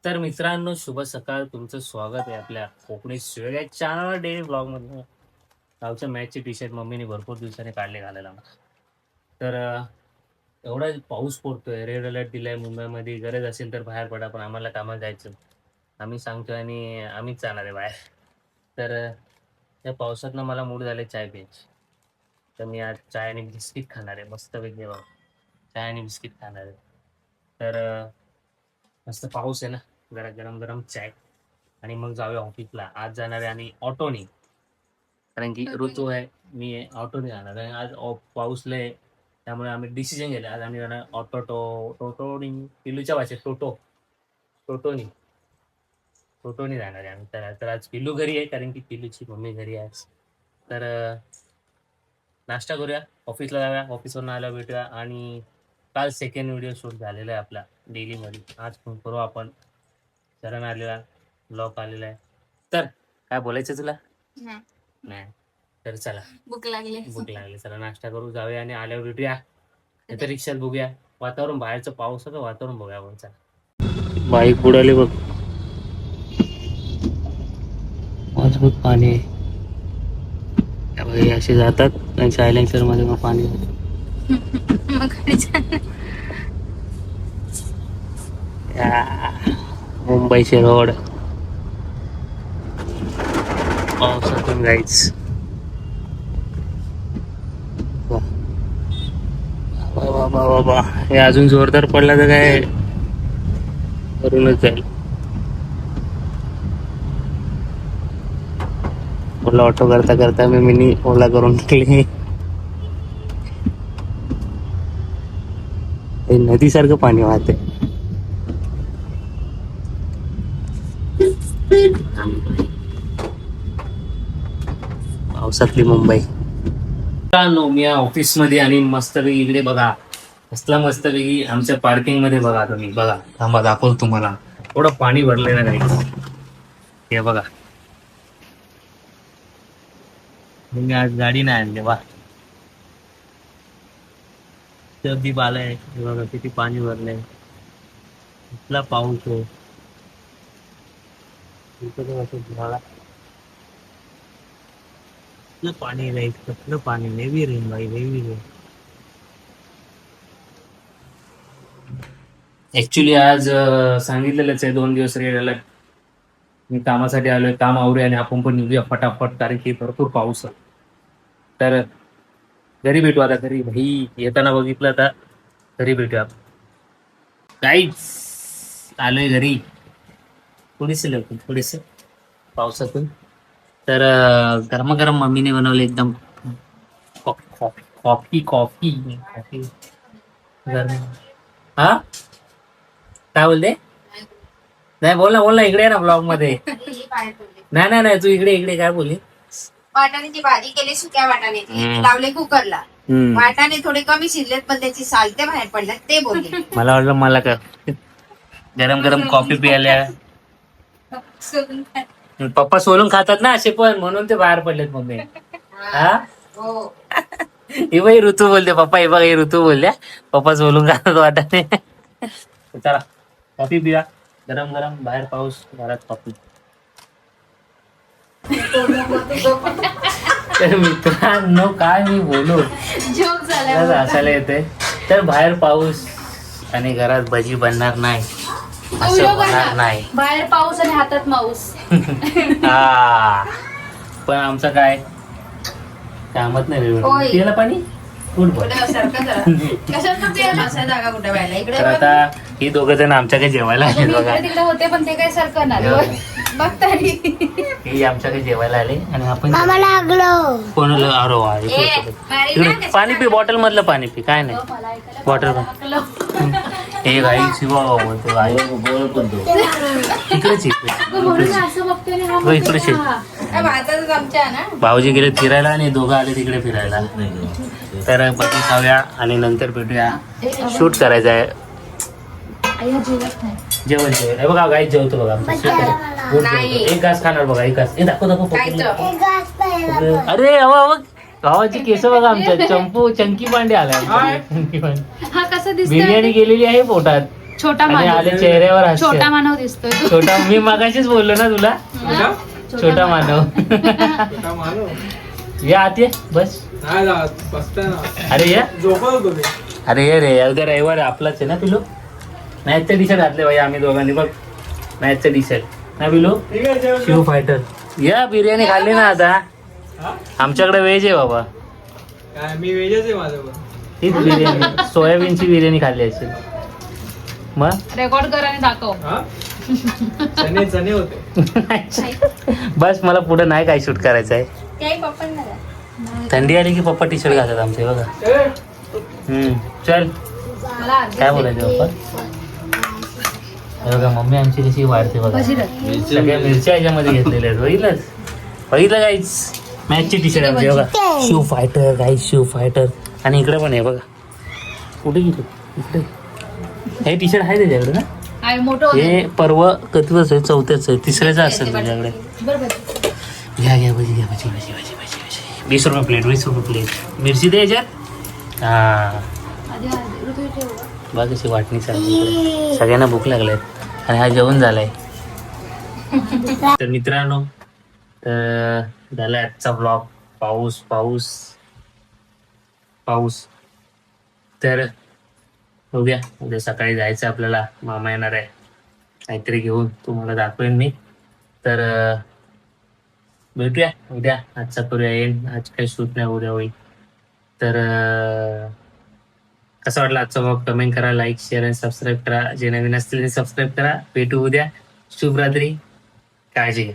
तर मित्रांनो, शुभ सकाळ. तुमचं स्वागत आहे आपल्या कोकणी शिवग्या चॅनल डेली ब्लॉग मध्ये. गावच्या मॅचची टी शर्ट मम्मीने भरपूर दिवसांनी काढले घालायला मला. तर एवढा पाऊस पडतोय, रेड अलर्ट दिलाय मुंबईमध्ये. गरज असेल तर बाहेर पडा, पण आम्हाला कामाला जायचं. आम्ही सांगतोय आणि आम्हीच जाणार आहे बाहेर. तर त्या पावसातनं मला मूड झाले चाय प्यायची. तर मी आज चाय आणि बिस्किट खाणार आहे, मस्त वेगळे बघा. चाय आणि बिस्किट खाणार आहे. तर मस्त पाऊस आहे ना, जरा गरम गरम चाय आणि मग जाऊया ऑफिसला. आज जाणार आहे आणि ऑटोनी, कारण की ऋतू आहे. मी ऑटोने जाणार आहे आज. पाऊस लय, त्यामुळे आम्ही डिसिजन घेतला आज आम्ही जाणार टोटोनी, पिल्लूच्या भाषेत टोटोनी टोटोनी जाणार आहे आम्ही. तर आज पिल्लू घरी आहे, कारण की पिल्लूची मम्मी घरी आहे आज. तर नाश्ता करूया, ऑफिसला जाऊया, ऑफिसवरून आल्यावर भेटूया. आणि काल सेकंड व्हिडिओ शूट झालेला आहे आपला डेलीमध्ये. आज फोन करू आपण. चरण आलेला, ब्लॉग आलेला आहे. तर काय बोलायचं तुला? नाही. तर चला, भूक लागली. चला नाश्ता करू, जाऊया आणि आल्यावर भेटूया. नाही तर रिक्षात बघूया. वातावरण बाहेरचं पावसाचं वातावरण बघूया आपण. चला, बाईक बुडाली बघ, मजबूत पाणी आहे. असे जातात आणि सायलेन्सर मध्ये मग पाणी. मुंबईचे रोड पावसातून जायच. बाबा हे अजून जोरदार पडला तर काय करूनच जाईल. ओला ऑटो करता करता मी मिनी ओला करून टाकली. नदी सारखं पाणी वाहते. पावसातली मुंबई. मी ऑफिस मध्ये आणि मस्तपैकी इकडे बघा, कसला मस्तपैकी आमच्या पार्किंग मध्ये बघा तुम्ही. बघा, थांबा दाखवतो तुम्हाला. थोडं पाणी भरलंय ना काही. हे बघा, मी आज गाडी नाही आणली. वा, दीप आलाय. बघा किती पाणी भरलंय. इथला पाऊस आहे. कसलं पाणी राहील, कसलं पाणी. हेवी रेन भाई, हेवी रेन. ऍक्च्युली आज सांगितलेलंच आहे 2 दिवस रेड अलर्ट. मी कामासाठी आलोय, काम आवरूया आणि आपण पण निघूया फटाफट, कारण की भरपूर पाऊस आहे. तर घरी भेटू आता. घरी भाई येताना बघितलं आता, घरी भेटूया काहीच. आलोय घरी थोडीसे लवकर, थोडेसे पावसातून. तर गरमागरम मम्मीने बनवले एकदम कॉफी कॉफी कॉफी गरम. हा, काय बोलते? नाही, बोल ना, इकडे ना ब्लॉग मध्ये. नाही, तू इकडे काय बोलली? वाटाण्याची भाजी केली, सुक्या वाटाण्याची लावले कुकरला. वाटाणे थोडे कमी शिजलेत, पण त्याची सालते बाहेर पडल्यात, ते बोलले. मला वाटलं मला का गरम गरम कॉफी प्यायल्या. पप्पा सोलून खातात ना असे पण, म्हणून ते बाहेर पडलेत मम्मी. हा, ही बाई ऋतू बोलते. पप्पा हे बघा, ही ऋतू बोलल्या पप्पा सोलून खातात वाटाणे. चला कॉफी पिया, गरम गरम. बाहेर पाऊस, घरात कॉफी. तर मित्रांनो, काय मी बोलू, जोक झाला हसायला येते. तर बाहेर पाऊस आणि घरात भजी बनणार नाही, असं होणार नाही. बाहेर पाऊस आणि हातात माऊस. हा, पण आमचं काय कामच नाही. पियाला पाणी तर आता ही दोघं जण आमच्याकडे जेवायला आले बघा. तिकडे होते, पण ते काय सरकणार बघता. हे आमच्याकडे जेवायला आले आणि आपण कोणाला इकडे पाणी पी, बॉटल मधलं पाणी पी, काय नाही बॉटल. हे गाई शिवा बोलते, गाई इकडेच इकडे भाऊजी गेले फिरायला आणि दोघं आले तिकडे फिरायला. तर बघी खाऊया आणि नंतर भेटूया. शूट करायचं आहे. जेवण हे बघा, गाई जेवतो बघा. एक घास खाणार बघा, एक घास. दाखव. अरे बघ, भावाची केस बघा आमच्या. चंकी पांडे आलाय. बिर्याणी गेलेली आहे पोटात. छोटा आणि मानव आले चेहऱ्यावर हास्य. छोटा मानव दिसतोय तो. छोटा मी मगाशीच बोललो ना तुला हा? छोटा मानव. छोटा मानव. या आत ये बस. नाही जात, बसताय ना. अरे या झोपत होतो मी. अरे ये रे उद्या रविवार आपलाच आहे ना पिलो. मॅचचं टी शर्ट घातले भाई आम्ही दोघांनी बघ. मॅचचं टी शर्ट ना पिलो. ठीक आहे, जेवण शिव फायटर. या बिर्याणी खाल्ली ना आता. हा? आमच्याकडे व्हेज आहे बाबा. काय मी वेजच आहे माझं पण. तीच बिर्याणी सोयाबीनची बिर्याणी खाल्ली असेल मग. रेकॉर्ड कर आणि दाखव. हा? चणे चणे होते. बस मला पुढे नाही काय शूट करायचं आहे. त्याही पप्पांना द्या. थंडी आली की पप्पा टी शर्ट घालतात आमचे बघा. ए, चल मला अर्धी काय बोलायचं पप्पा. हे बघा मम्मी आमची कशी वाढते बघा. भजी धर. सगळ्या मिरच्या याच्यामध्ये घेतलेल्या आहेत बघितलं गाईच. मॅचची टी शर्ट आमची बघा. Shiv fighter guys Shiv fighter. आणि इकडे पण आहे बघा. कुठे गेलो इकडे. हे टी शर्ट आहे त्याच्याकडे ना. आहे मोठं होतं. हे पर्व कधीच आहे चौथ्याच आहे तिसऱ्याचं असेल तुझ्याकडे. बरं भजी. घ्या भजी घ्या भजी भजी भजी भजी भजी 20 रुपये प्लेट 20 रुपये प्लेट. मिरची दे याच्यात. हा आधी ऋतू ठेव. बघ कशी वाटणी चालली. सगळ्यांना भूक लागल्यात आणि हा जेवण झालाय. तर मित्रांनो तर झाला आजचा ब्लॉग. पाऊस पाऊस पाऊस. तर बघूया उद्या सकाळी जायचं आपल्याला. मामा येणार आहे काहीतरी घेऊन तुम्हाला दाखवेन मी. तर भेटूया उद्या. आजचा करूया येईन. आज काही शूट नाही उद्या होईल. तर कसं वाटलं आजचा ब्लॉग कमेंट करा लाईक शेअर आणि सबस्क्राईब करा. जे नवीन असतील ते सबस्क्राईब करा. भेटू उद्या. शुभरात्री. काळजी घ्या.